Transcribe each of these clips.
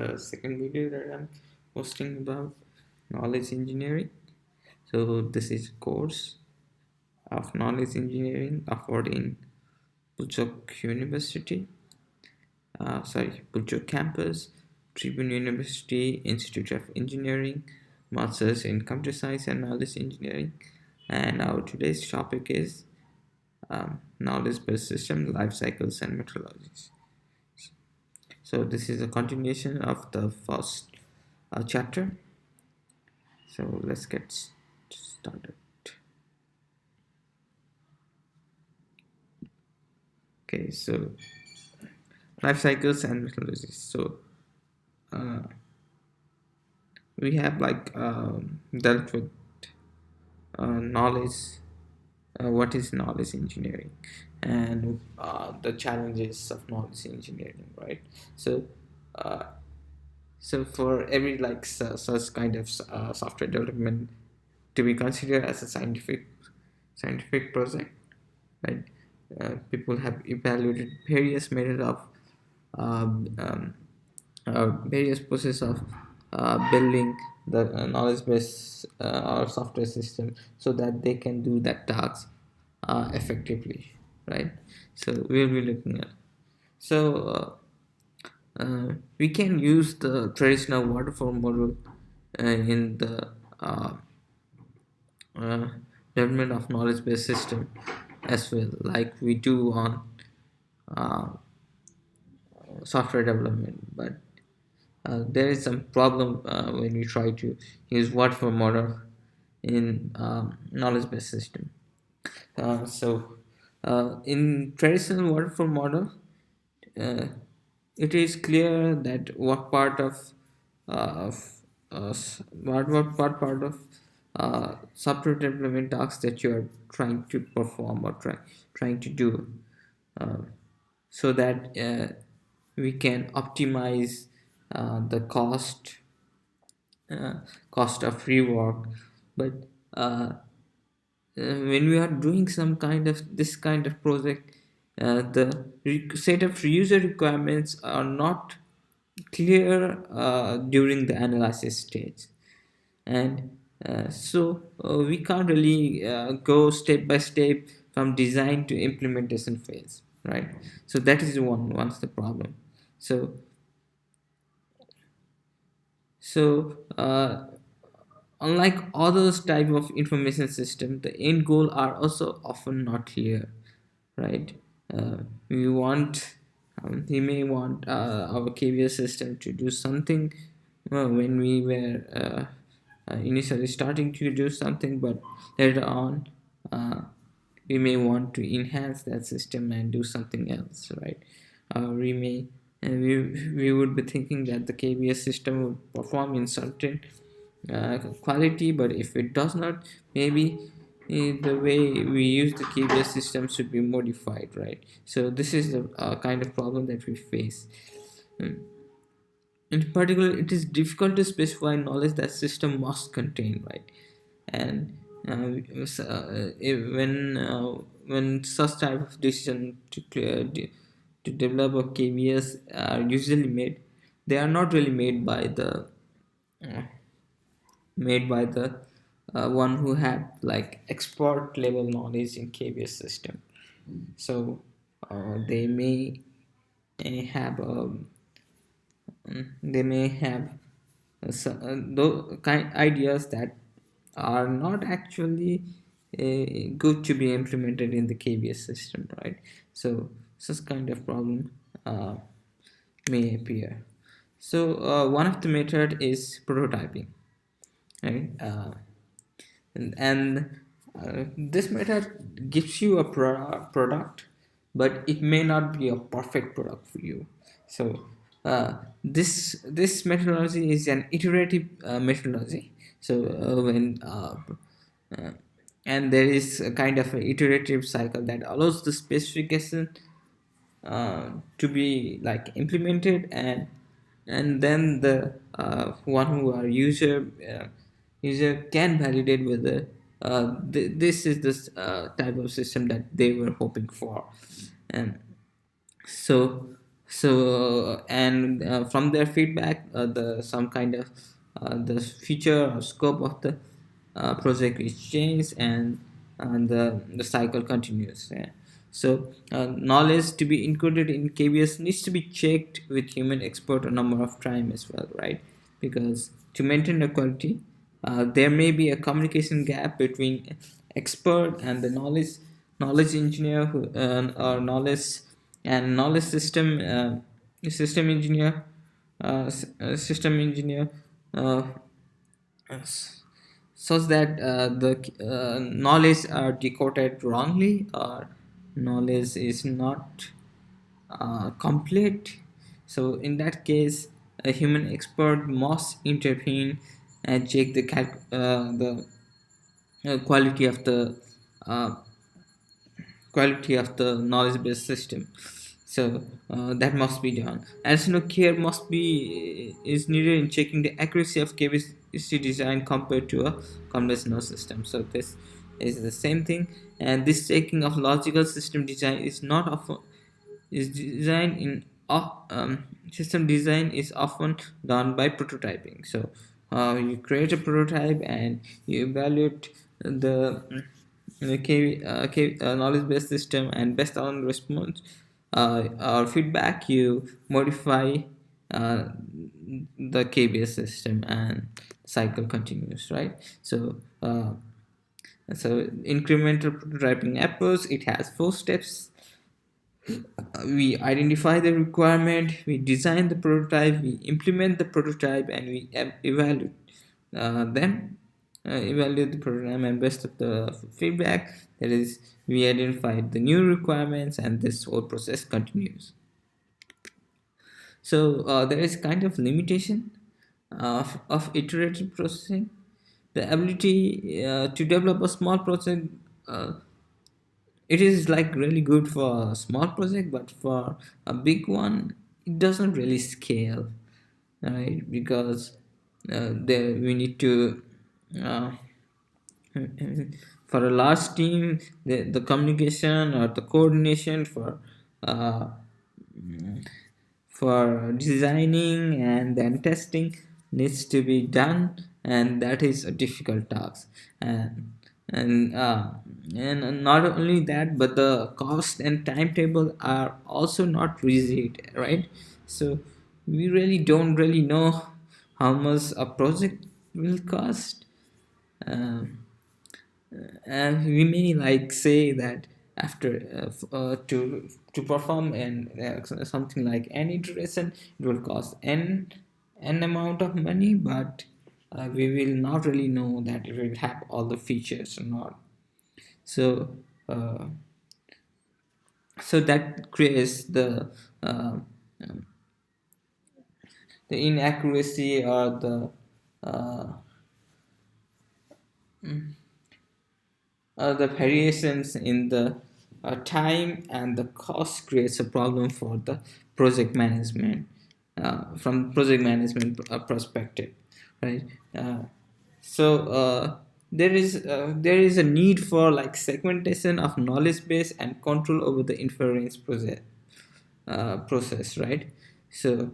the second video that I'm posting about knowledge engineering. So this is a course of knowledge engineering offered in Pulchowk University, Pulchowk campus, Trivuwan University Institute of Engineering, Masters in Computer Science and Knowledge Engineering. And our today's topic is knowledge-based system, life cycles, and methodologies. So this is a continuation of the first chapter. So let's get started. Okay, so life cycles and methodologies. So we have dealt with knowledge. What is knowledge engineering, and the challenges of knowledge engineering, right? So uh, so for every such kind of software development to be considered as a scientific project, right? People have evaluated various methods of various process of building the knowledge base or software system so that they can do that task effectively, right? So we'll be looking at, so we can use the traditional waterfall model in the uh, uh, development of knowledge based system as well, like we do on uh, software development. But there is some problem when you try to use waterfall model in knowledge based system. In traditional waterfall model, uh, it is clear that what part of what part of software development tasks that you are trying to perform or trying to do, uh, so that we can optimize the uh, cost of rework. But when we are doing some kind of this kind of project, the set of user requirements are not clear during the analysis stage, and we can't really go step by step from design to implementation phase, right? So that is once the problem. So so uh, unlike others type of information system, the end goal are also often not clear, right? We want we may want our KVS system to do something when we were initially starting to do something, but later on uh, we may want to enhance that system and do something else, right? We may we would be thinking that the KVS system would perform in certain quality, but if it does not, maybe the way we use the KVS system should be modified, right? So this is the kind of problem that we face. Mm. In particular, it is difficult to specify knowledge that system must contain, right? And when such type of decision to develop a KVS are usually made, they are not really uh, made by the one who had like expert level knowledge in KVS system. So they may have they may have those kind ideas that are not actually good to be implemented in the KVS system, right? So such kind of problem may appear. So one of the method is prototyping, right? And this method gives you a product, but it may not be a perfect product for you. So this methodology is an iterative methodology. So uh, and there is a kind of an iterative cycle that allows the specification to be like implemented, and then the one who are user can validate whether this is this type of system that they were hoping for. And so So and from their feedback, the some kind of the feature or scope of the project is changed, and the cycle continues. Yeah. So knowledge to be included in KBS needs to be checked with human expert a number of times as well, right? Because to maintain the quality, there may be a communication gap between expert and the knowledge engineer who or knowledge system engineer system engineer uh, such that the knowledge are decoded wrongly, or knowledge is not complete. So in that case, a human expert must intervene and check the quality of the uh, knowledge based system. So that must be done. Additional care must be is needed in checking the accuracy of KBC design compared to a conventional system. So this is the same thing, and this checking of logical system design is not often is designed in system design is often done by prototyping. So you create a prototype and you evaluate the knowledge based system, and based on response or feedback you modify uh, the KBS system, and cycle continues, right? So incremental prototyping approach, it has four steps. We identify the requirement, we design the prototype, we implement the prototype, and we evaluate the program, and based on the feedback, that is, we identify the new requirements, and this whole process continues. So there is kind of limitation of iterative processing. The ability to develop a small project, uh, it is like really good for a small project, but for a big one it doesn't really scale, right? Because there we need to uh, for a large team, the communication or the coordination uh, for designing and then testing needs to be done, and that is a difficult task. And and uh, and not only that, but the cost and timetable are also not rigid, right? So we really don't really know how much a project will cost. um, and we may like say that after to perform and something like an iteration, it will cost n amount of money, but we will not really know that it will have all the features or not. So uh, so that creates uh, the inaccuracy, or the variations in the time and the cost creates a problem for the project management, from project management perspective, right? So there is a need for like segmentation of knowledge base and control over the inference process, right? So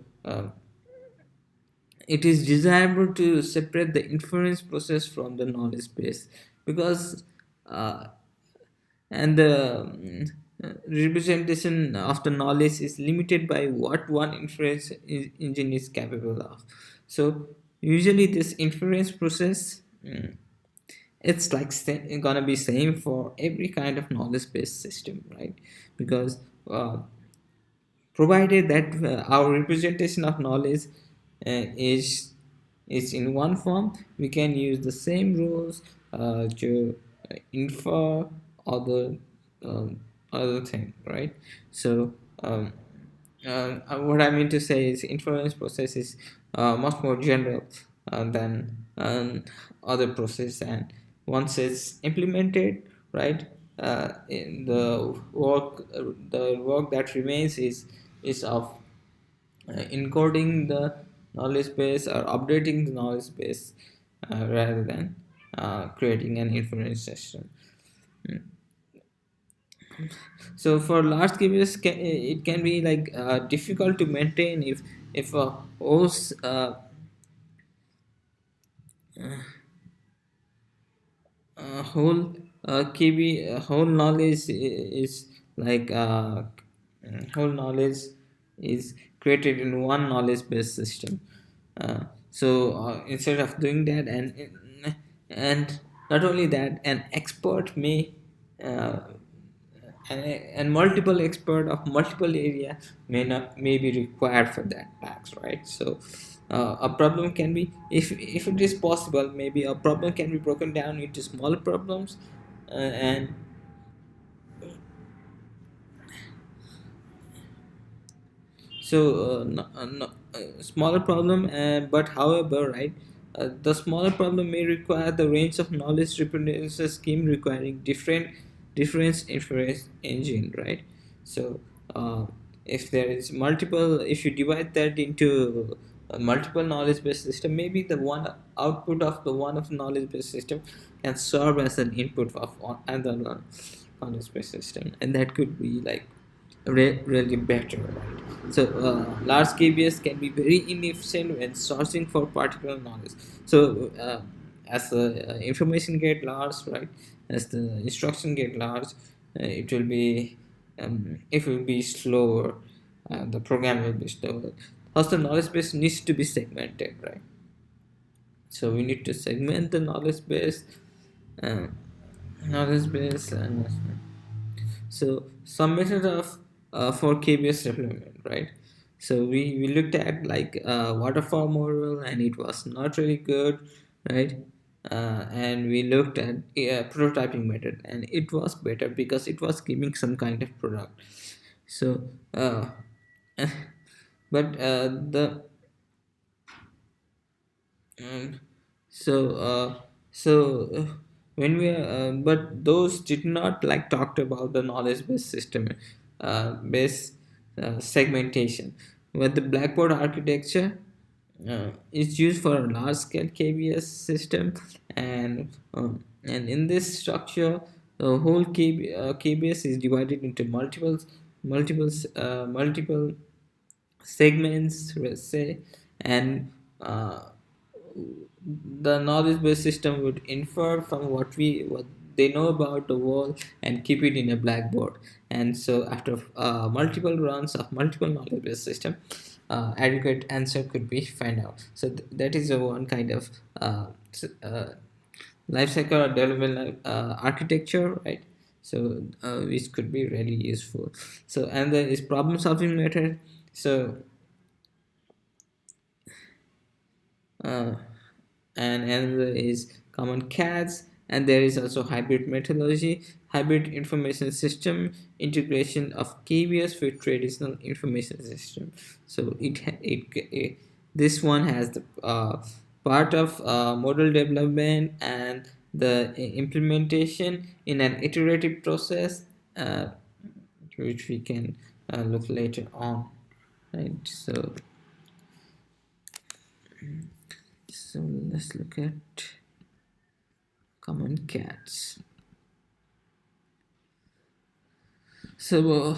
it is desirable to separate the inference process from the knowledge base, because uh, and the representation of the knowledge is limited by what one inference engine is capable of. So usually this inference process, it's like gonna be same for every kind of knowledge based system, right? Because provided that our representation of knowledge is in one form, we can use the same rules to infer other other thing, right? So what I mean to say is inference process is much more general than other process, and once it's implemented, right, in the work that remains is of encoding the knowledge base or updating the knowledge base, rather than creating an inference system. So for large KPIs, it can be like difficult to maintain if a host whole KB whole knowledge is like whole knowledge is created in one knowledge based system. Instead of doing that, and not only that, an expert may uh, and multiple expert of multiple area may be required for that task, right? So a problem can be, if it is possible, maybe a problem can be broken down into smaller problems, and so no, smaller problem, but however, right, the smaller problem may require the range of knowledge representation scheme requiring different inference engine, right? So uh, if there is multiple, if you divide that into a multiple knowledge based system, maybe the one output of the one of knowledge based system can serve as an input of another knowledge based system, and that could be like really better, right? So large KBS can be very inefficient when sourcing for particular knowledge. So as the information get large, right, as the instruction get large, it will be slower. The program will be slower. Also, knowledge base needs to be segmented, right? So we need to segment the uh, knowledge base, and so some method of for KBS deployment, right? So we looked at like waterfall model, and it was not really good, right? And we looked at prototyping method, and it was better because it was giving some kind of product. So but the um, so when we but those did not like talked about the knowledge based system based segmentation, where the blackboard architecture is used for a large scale KBS system, and in this structure the whole KBS is divided into multiple segments, let's say, and the knowledge based system would infer from what they know about the world and keep it in a blackboard. And so after multiple runs of multiple knowledge based system, adequate answer could be found out. So that is a one kind of life cycle or development architecture, right? So which could be really useful. So and there is problem solving method. So uh, and another is common cats, and there is also hybrid methodology, hybrid information system integration of KBS with traditional information system. So this one has the part of model development and the implementation in an iterative process, uh, which we can look later on, right? So let's look at common cats. So,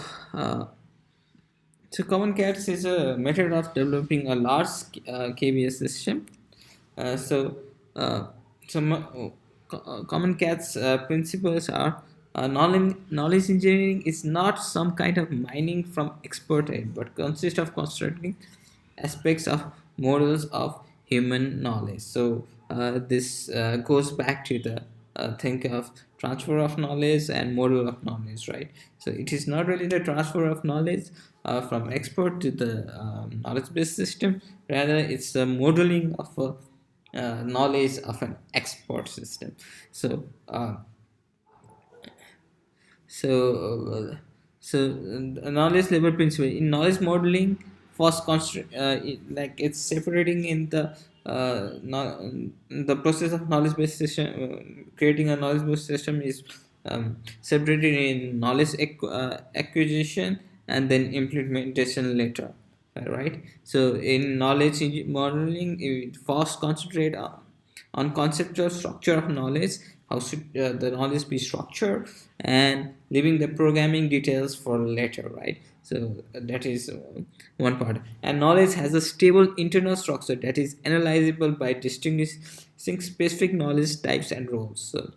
common cats is a method of developing a large KBS system. Uh, so, uh, Common cats principles are knowledge engineering is not some kind of mining from expert aid, but consists of constructing aspects of models of human knowledge. So this goes back to the think of transfer of knowledge and model of knowledge, right? So it is not really the transfer of knowledge from expert to the knowledge based system, rather it's the modeling of a knowledge of an expert system. So so, knowledge level principle in knowledge modeling, first it's separating in the the process of knowledge based system. Creating a knowledge based system is separated in knowledge acquisition and then implementation later. Right. So in modeling, it first concentrate on conceptual structure of knowledge, how should the knowledge be structured, and leaving the programming details for later, right? So that is one part. And knowledge has a stable internal structure that is analyzable by distinguishing specific knowledge types and roles. So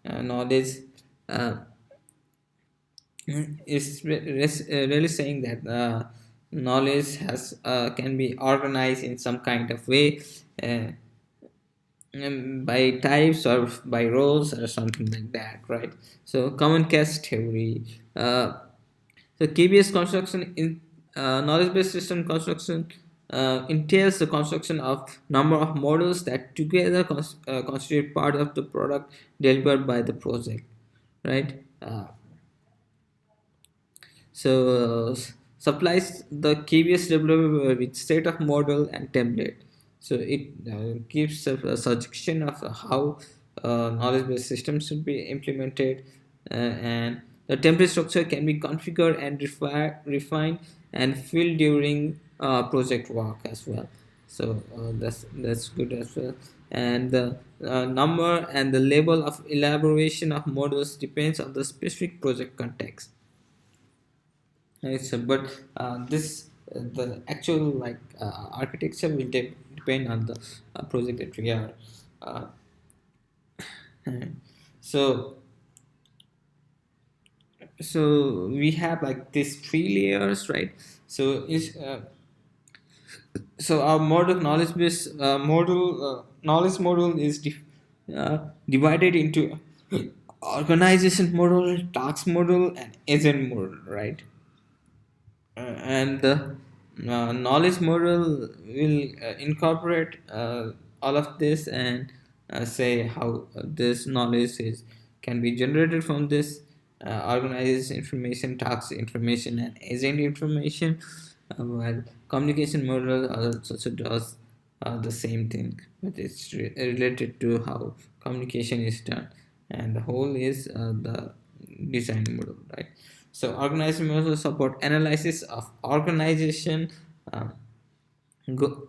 knowledge uh, is really saying that knowledge has can be organized in some kind of way, uh, by types or by roles or something like that, right? So common case theory, so KBS construction in knowledge-based system construction entails the construction of number of models that together constitute part of the product delivered by the project, right? Supplies the KBS developer with set of model and template. So it gives a suggestion of how knowledge-based systems should be implemented, and the template structure can be configured and refined and filled during project work as well. So that's good as well. And the number and the level of elaboration of models depends on the specific project context. Yes, sir, but this the actual like architecture will depend on the project that we are. Uh, so so we have like these three layers, right? So is so our model knowledge base model knowledge model is divided into organization model, task model, and agent model, right? And the knowledge model will incorporate all of this and say how this knowledge is can be generated from this organized information, task information, and agent information, while communication model also does the same thing, but it's related to how communication is done, and the whole is the design model, right? So organization model support analysis of organization. uh, go,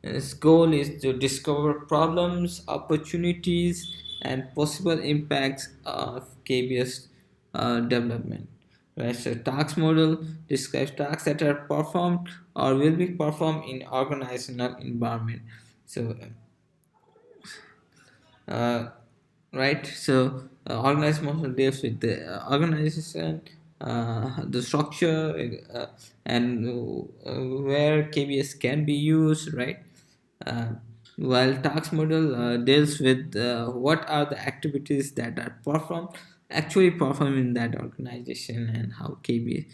its goal is to discover problems, opportunities, and possible impacts of KBS development. Right, so task model describes tasks that are performed or will be performed in organizational environment. So uh, right, so organized model deals with the organization, the structure, and where KBS can be used, right? uh, while task model deals with what are the activities that are performed actually performed in that organization and how KBS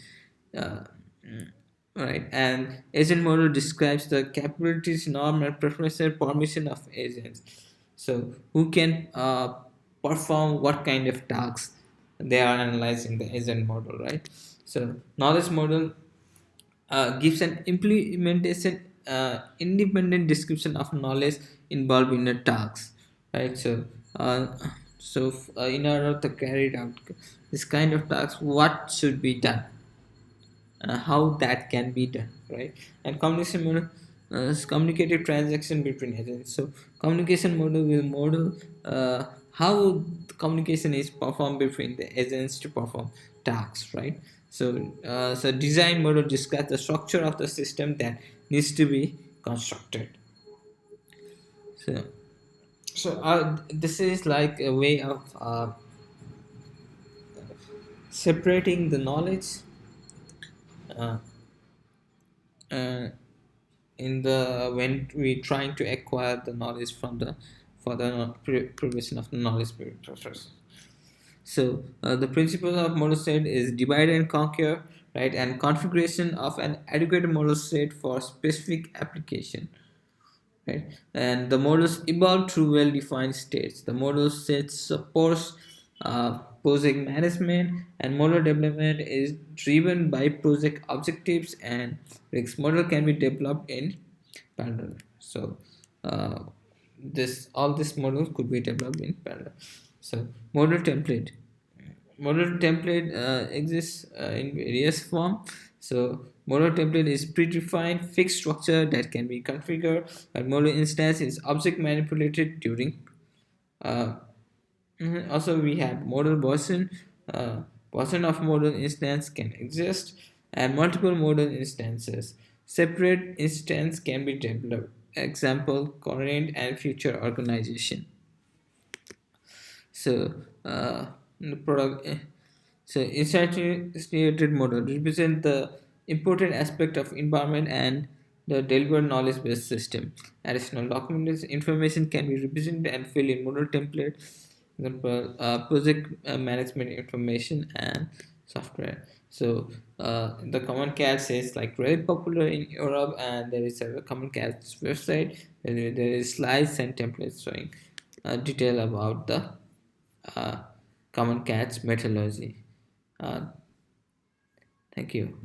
right, and agent model describes the capabilities, norm, and preference permission of agents. So who can perform what kind of tasks they are analyzing the agent model, right? So knowledge model gives an implementation independent description of knowledge involved in a task, right? In order to carry out this kind of task, what should be done, how that can be done, right? And communication model is communicative transaction between agents. So communication model will model how the communication is performed between the agents to perform tasks, right? So design model describes the structure of the system that needs to be constructed. So so this is like a way of separating the knowledge uh, uh, in the when we trying to acquire the knowledge from the for the provision of the knowledge process. So the principle of model state is divide and conquer, right? And configuration of an adequate model state for specific application, right? And the models evolve through well-defined states. The model set supports project management, and model development is driven by project objectives and risks. Model can be developed in parallel. So uh, this all these models could be developed in parallel. So model template exists in various form. So model template is predefined fixed structure that can be configured, but model instance is object manipulated during Uh, Also, we have model Boson. Boson of model instance can exist, and multiple model instances. Separate instance can be developed. Example: current and future organization. So, the product. So, instantiated model represent the important aspect of environment and the delivered knowledge-based system. Additional document information can be represented and filled in model template. Example, project management information and software. So, the common cat is like very popular in Europe, and there is a common cat's website where there is slides and templates showing detail about the uh, common cat's methodology. Uh, Thank you.